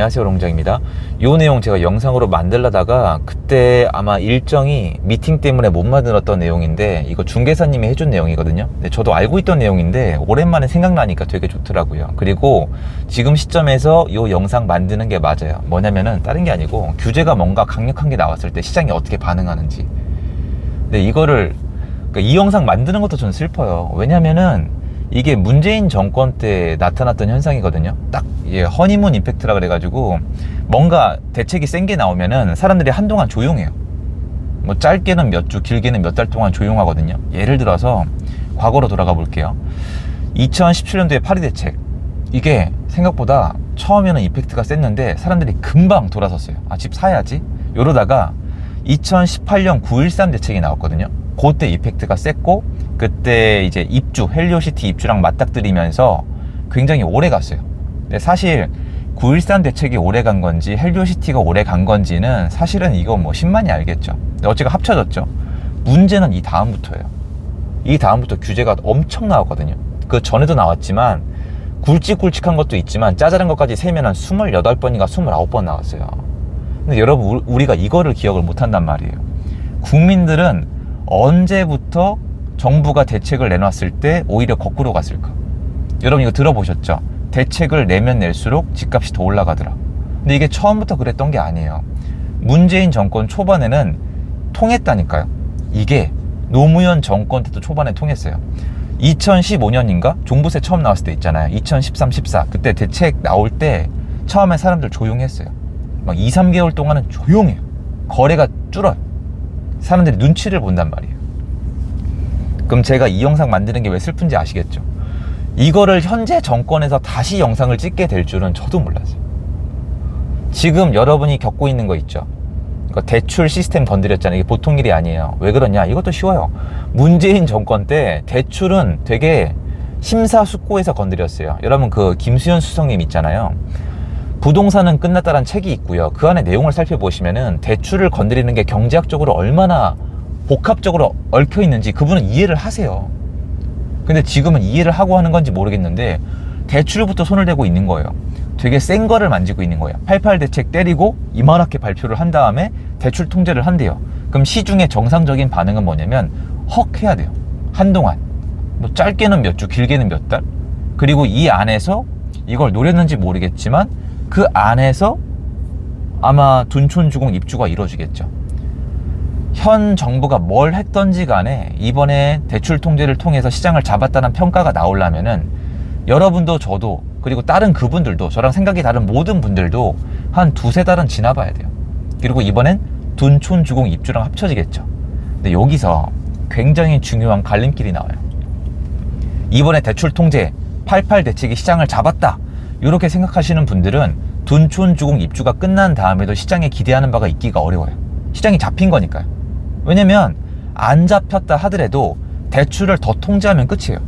안녕하세요, 롱장입니다. 이 내용 제가 영상으로 만들려다가 그때 아마 일정이 미팅 때문에 못 만들었던 내용인데, 이거 중개사님이 해준 내용이거든요. 근데 저도 알고 있던 내용인데 오랜만에 생각나니까 되게 좋더라고요. 그리고 지금 시점에서 이 영상 만드는 게 맞아요. 뭐냐면은 다른 게 아니고, 규제가 뭔가 강력한 게 나왔을 때 시장이 어떻게 반응하는지. 근데 이거를, 그러니까 이 영상 만드는 것도 전 슬퍼요. 왜냐면은 이게 문재인 정권 때 나타났던 현상이거든요. 딱 허니문 임팩트라 그래가지고 뭔가 대책이 센 게 나오면은 사람들이 한동안 조용해요. 뭐 짧게는 몇 주, 길게는 몇 달 동안 조용하거든요. 예를 들어서 과거로 돌아가 볼게요. 2017년도에 파리 대책, 이게 생각보다 처음에는 임팩트가 셌는데 사람들이 금방 돌아섰어요. 아, 집 사야지 이러다가 2018년 9.13 대책이 나왔거든요. 그때 임팩트가 셌고, 그때 이제 입주, 헬리오시티 입주랑 맞닥뜨리면서 굉장히 오래 갔어요. 근데 사실 9.13 대책이 오래 간 건지 헬리오시티가 오래 간 건지는 사실은 이거 뭐 10만이 알겠죠. 근데 어쨌든 합쳐졌죠. 문제는 이 다음부터예요. 이 다음부터 규제가 엄청 나왔거든요. 그 전에도 나왔지만 굵직굵직한 것도 있지만 짜잘한 것까지 세면 한 28번인가 29번 나왔어요. 근데 여러분, 우리가 이거를 기억을 못 한단 말이에요. 국민들은 언제부터 정부가 대책을 내놨을 때 오히려 거꾸로 갔을까? 여러분, 이거 들어보셨죠? 대책을 내면 낼수록 집값이 더 올라가더라. 근데 이게 처음부터 그랬던 게 아니에요. 문재인 정권 초반에는 통했다니까요. 이게 노무현 정권 때도 초반에 통했어요. 2015년인가? 종부세 처음 나왔을 때 있잖아요. 2013, 14. 그때 대책 나올 때 처음에 사람들 조용했어요. 막 2, 3개월 동안은 조용해요. 거래가 줄어요. 사람들이 눈치를 본단 말이에요. 그럼 제가 이 영상 만드는 게 왜 슬픈지 아시겠죠? 이거를 현재 정권에서 다시 영상을 찍게 될 줄은 저도 몰랐어요. 지금 여러분이 겪고 있는 거 있죠? 그러니까 대출 시스템 건드렸잖아요. 이게 보통 일이 아니에요. 왜 그러냐? 이것도 쉬워요. 문재인 정권 때 대출은 되게 심사숙고해서 건드렸어요. 여러분, 그 김수현 수석님 있잖아요. 부동산은 끝났다라는 책이 있고요. 그 안에 내용을 살펴보시면은 대출을 건드리는 게 경제학적으로 얼마나 복합적으로 얽혀 있는지 그분은 이해를 하세요. 근데 지금은 이해를 하고 하는 건지 모르겠는데 대출부터 손을 대고 있는 거예요. 되게 센 거를 만지고 있는 거예요. 88 대책 때리고 이만하게 발표를 한 다음에 대출 통제를 한대요. 그럼 시중의 정상적인 반응은 뭐냐면 헉 해야 돼요. 한동안. 뭐 짧게는 몇 주, 길게는 몇 달. 그리고 이 안에서 이걸 노렸는지 모르겠지만 그 안에서 아마 둔촌주공 입주가 이루어지겠죠. 현 정부가 뭘 했던지 간에 이번에 대출 통제를 통해서 시장을 잡았다는 평가가 나오려면은 여러분도 저도, 그리고 다른 그분들도, 저랑 생각이 다른 모든 분들도 한 두세 달은 지나봐야 돼요. 그리고 이번엔 둔촌주공 입주랑 합쳐지겠죠. 근데 여기서 굉장히 중요한 갈림길이 나와요. 이번에 대출 통제 88 대책이 시장을 잡았다, 이렇게 생각하시는 분들은 둔촌주공 입주가 끝난 다음에도 시장에 기대하는 바가 있기가 어려워요. 시장이 잡힌 거니까요. 왜냐면 안 잡혔다 하더라도 대출을 더 통제하면 끝이에요.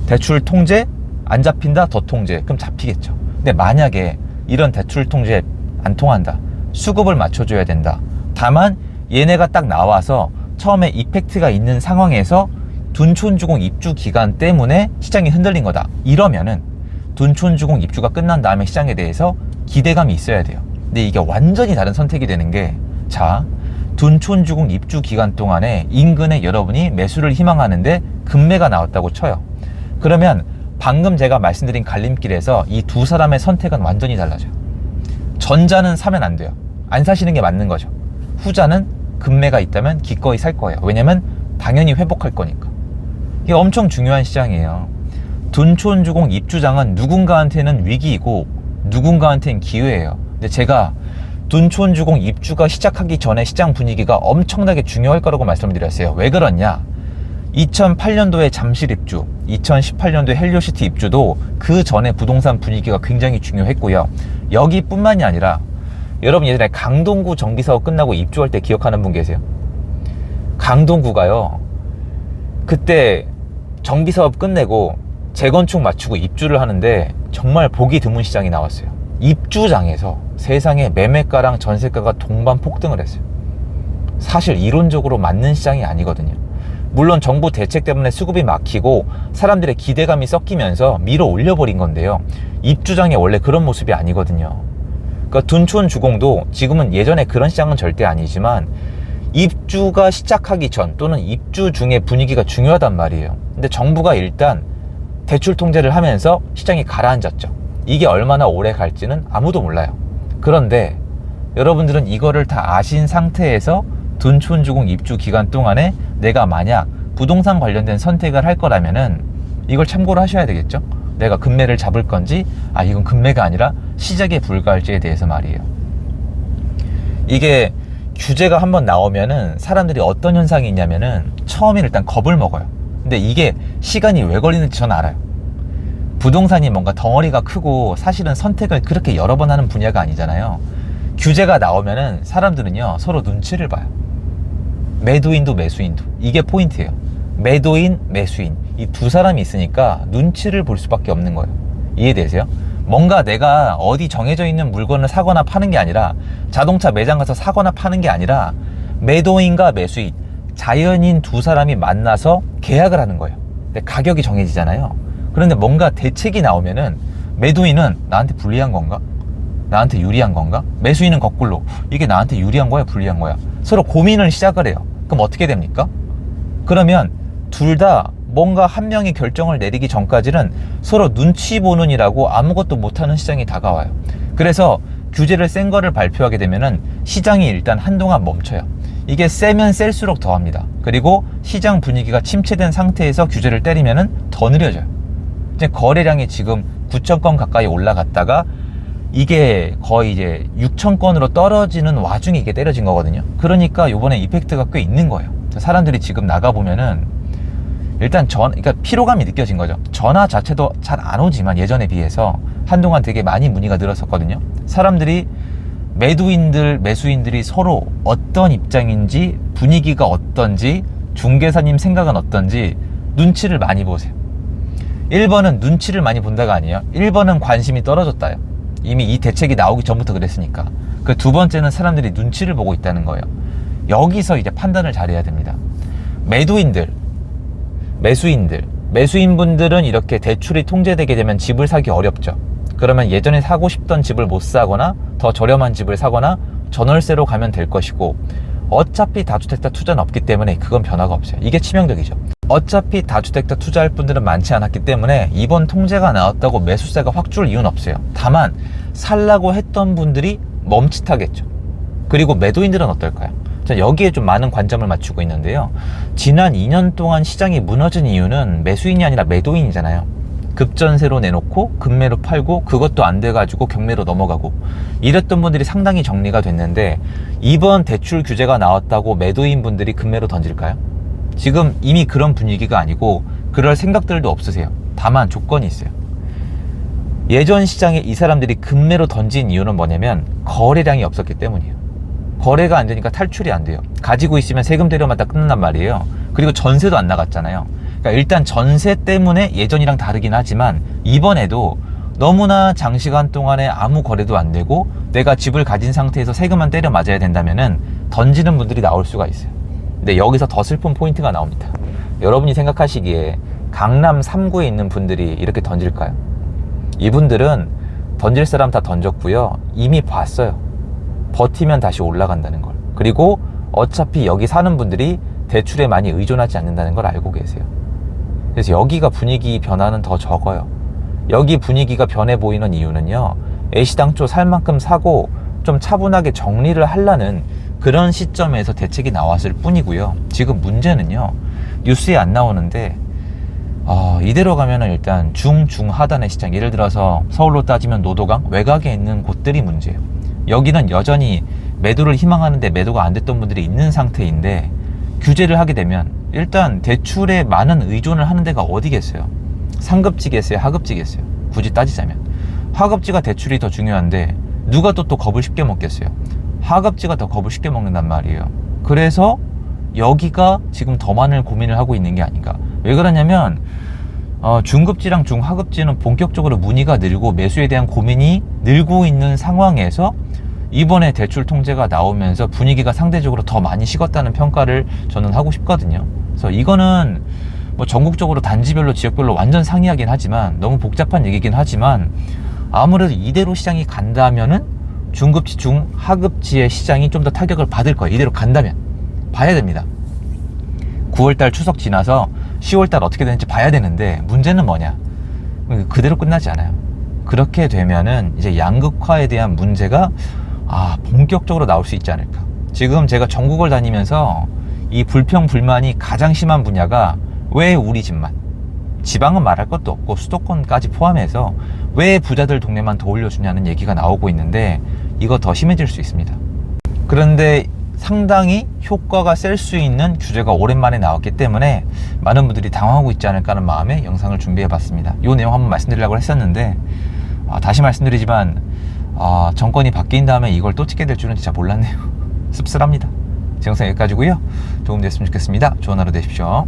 대출 통제, 안 잡힌다, 더 통제, 그럼 잡히겠죠. 근데 만약에 이런 대출 통제 안 통한다, 수급을 맞춰줘야 된다, 다만 얘네가 딱 나와서 처음에 이펙트가 있는 상황에서 둔촌주공 입주 기간 때문에 시장이 흔들린 거다, 이러면은 둔촌주공 입주가 끝난 다음에 시장에 대해서 기대감이 있어야 돼요. 근데 이게 완전히 다른 선택이 되는 게, 자, 둔촌주공 입주 기간 동안에 인근에 여러분이 매수를 희망하는데 급매가 나왔다고 쳐요. 그러면 방금 제가 말씀드린 갈림길에서 이 두 사람의 선택은 완전히 달라져요. 전자는 사면 안 돼요. 안 사시는 게 맞는 거죠. 후자는 급매가 있다면 기꺼이 살 거예요. 왜냐면 당연히 회복할 거니까. 이게 엄청 중요한 시장이에요. 둔촌주공 입주장은 누군가한테는 위기이고 누군가한테는 기회예요. 근데 제가 둔촌주공 입주가 시작하기 전에 시장 분위기가 엄청나게 중요할 거라고 말씀드렸어요. 왜 그러냐? 2008년도에 잠실 입주, 2018년도에 헬리오시티 입주도 그 전에 부동산 분위기가 굉장히 중요했고요. 여기뿐만이 아니라 여러분, 예전에 강동구 정비사업 끝나고 입주할 때 기억하는 분 계세요? 강동구가요, 그때 정비사업 끝내고 재건축 마치고 입주를 하는데 정말 보기 드문 시장이 나왔어요. 입주장에서 세상에 매매가랑 전세가가 동반 폭등을 했어요. 사실 이론적으로 맞는 시장이 아니거든요. 물론 정부 대책 때문에 수급이 막히고 사람들의 기대감이 섞이면서 밀어 올려버린 건데요, 입주장이 원래 그런 모습이 아니거든요. 그러니까 둔촌 주공도 지금은 예전에 그런 시장은 절대 아니지만 입주가 시작하기 전 또는 입주 중에 분위기가 중요하단 말이에요. 근데 정부가 일단 대출 통제를 하면서 시장이 가라앉았죠. 이게 얼마나 오래 갈지는 아무도 몰라요. 그런데 여러분들은 이거를 다 아신 상태에서 둔촌 주공 입주 기간 동안에 내가 만약 부동산 관련된 선택을 할 거라면은 이걸 참고로 하셔야 되겠죠. 내가 금매를 잡을 건지, 이건 금매가 아니라 시작에 불과할지에 대해서 말이에요. 이게 규제가 한번 나오면은 사람들이 어떤 현상이 있냐면은 처음에 일단 겁을 먹어요. 근데 이게 시간이 왜 걸리는지 저는 알아요. 부동산이 뭔가 덩어리가 크고 사실은 선택을 그렇게 여러 번 하는 분야가 아니잖아요. 규제가 나오면은 사람들은요 서로 눈치를 봐요. 매도인도 매수인도. 이게 포인트예요. 매도인, 매수인. 이 두 사람이 있으니까 눈치를 볼 수밖에 없는 거예요. 이해되세요? 뭔가 내가 어디 정해져 있는 물건을 사거나 파는 게 아니라, 자동차 매장 가서 사거나 파는 게 아니라 매도인과 매수인, 자연인 두 사람이 만나서 계약을 하는 거예요. 근데 가격이 정해지잖아요. 그런데 뭔가 대책이 나오면은 매도인은 나한테 불리한 건가? 나한테 유리한 건가? 매수인은 거꾸로 이게 나한테 유리한 거야, 불리한 거야? 서로 고민을 시작을 해요. 그럼 어떻게 됩니까? 그러면 둘 다 뭔가 한 명이 결정을 내리기 전까지는 서로 눈치 보는이라고 아무것도 못하는 시장이 다가와요. 그래서 규제를 센 거를 발표하게 되면은 시장이 일단 한동안 멈춰요. 이게 세면 셀수록 더합니다. 그리고 시장 분위기가 침체된 상태에서 규제를 때리면은 더 느려져요. 이제 거래량이 지금 9천 건 가까이 올라갔다가 이게 거의 이제 6천 건으로 떨어지는 와중에 이게 때려진 거거든요. 그러니까 이번에 이펙트가 꽤 있는 거예요. 사람들이 지금 나가보면은 일단 그러니까 피로감이 느껴진 거죠. 전화 자체도 잘 안 오지만 예전에 비해서 한동안 되게 많이 문의가 늘었었거든요. 사람들이 매도인들, 매수인들이 서로 어떤 입장인지, 분위기가 어떤지, 중개사님 생각은 어떤지 눈치를 많이 보세요. 1번은 눈치를 많이 본다가 아니에요. 1번은 관심이 떨어졌다요. 이미 이 대책이 나오기 전부터 그랬으니까. 그 두 번째는 사람들이 눈치를 보고 있다는 거예요. 여기서 이제 판단을 잘해야 됩니다. 매도인들, 매수인분들은 이렇게 대출이 통제되게 되면 집을 사기 어렵죠. 그러면 예전에 사고 싶던 집을 못 사거나 더 저렴한 집을 사거나 전월세로 가면 될 것이고, 어차피 다주택자 투자는 없기 때문에 그건 변화가 없어요. 이게 치명적이죠. 어차피 다주택자 투자할 분들은 많지 않았기 때문에 이번 통제가 나왔다고 매수세가 확 줄 이유는 없어요. 다만 살라고 했던 분들이 멈칫하겠죠. 그리고 매도인들은 어떨까요? 여기에 좀 많은 관점을 맞추고 있는데요. 지난 2년 동안 시장이 무너진 이유는 매수인이 아니라 매도인이잖아요. 급전세로 내놓고 금매로 팔고 그것도 안 돼가지고 경매로 넘어가고 이랬던 분들이 상당히 정리가 됐는데, 이번 대출 규제가 나왔다고 매도인 분들이 금매로 던질까요? 지금 이미 그런 분위기가 아니고 그럴 생각들도 없으세요. 다만 조건이 있어요. 예전 시장에 이 사람들이 금매로 던진 이유는 뭐냐면 거래량이 없었기 때문이에요. 거래가 안 되니까 탈출이 안 돼요. 가지고 있으면 세금 때려맞다 끝난단 말이에요. 그리고 전세도 안 나갔잖아요. 그러니까 일단 전세 때문에 예전이랑 다르긴 하지만 이번에도 너무나 장시간 동안에 아무 거래도 안 되고 내가 집을 가진 상태에서 세금만 때려 맞아야 된다면은 던지는 분들이 나올 수가 있어요. 근데 여기서 더 슬픈 포인트가 나옵니다. 여러분이 생각하시기에 강남 3구에 있는 분들이 이렇게 던질까요? 이분들은 던질 사람 다 던졌고요. 이미 봤어요. 버티면 다시 올라간다는 걸. 그리고 어차피 여기 사는 분들이 대출에 많이 의존하지 않는다는 걸 알고 계세요. 그래서 여기가 분위기 변화는 더 적어요. 여기 분위기가 변해 보이는 이유는요, 애시당초 살 만큼 사고 좀 차분하게 정리를 하려는 그런 시점에서 대책이 나왔을 뿐이고요. 지금 문제는요, 뉴스에 안 나오는데 이대로 가면은 일단 중하단의 시장, 예를 들어서 서울로 따지면 노도강, 외곽에 있는 곳들이 문제예요. 여기는 여전히 매도를 희망하는데 매도가 안 됐던 분들이 있는 상태인데, 규제를 하게 되면 일단 대출에 많은 의존을 하는 데가 어디겠어요? 상급지겠어요? 하급지겠어요? 굳이 따지자면 하급지가 대출이 더 중요한데 누가 또 겁을 쉽게 먹겠어요? 하급지가 더 겁을 쉽게 먹는단 말이에요. 그래서 여기가 지금 더 많은 고민을 하고 있는 게 아닌가. 왜 그러냐면 중급지랑 중하급지는 본격적으로 문의가 늘고 매수에 대한 고민이 늘고 있는 상황에서 이번에 대출 통제가 나오면서 분위기가 상대적으로 더 많이 식었다는 평가를 저는 하고 싶거든요. 그래서 이거는 뭐 전국적으로 단지별로 지역별로 완전 상이하긴 하지만, 너무 복잡한 얘기긴 하지만, 아무래도 이대로 시장이 간다면은 중급지, 중하급지의 시장이 좀 더 타격을 받을 거예요. 이대로 간다면. 봐야 됩니다. 9월달 추석 지나서 10월달 어떻게 되는지 봐야 되는데, 문제는 뭐냐? 그대로 끝나지 않아요. 그렇게 되면은 이제 양극화에 대한 문제가 본격적으로 나올 수 있지 않을까. 지금 제가 전국을 다니면서 이 불평 불만이 가장 심한 분야가, 왜 우리 집만, 지방은 말할 것도 없고 수도권까지 포함해서 왜 부자들 동네만 더 올려주냐는 얘기가 나오고 있는데, 이거 더 심해질 수 있습니다. 그런데 상당히 효과가 셀 수 있는 규제가 오랜만에 나왔기 때문에 많은 분들이 당황하고 있지 않을까 하는 마음에 영상을 준비해 봤습니다. 이 내용 한번 말씀드리려고 했었는데, 다시 말씀드리지만 정권이 바뀐 다음에 이걸 또 찍게 될 줄은 진짜 몰랐네요. 씁쓸합니다. 제 영상 여기까지고요. 도움 됐으면 좋겠습니다. 좋은 하루 되십시오.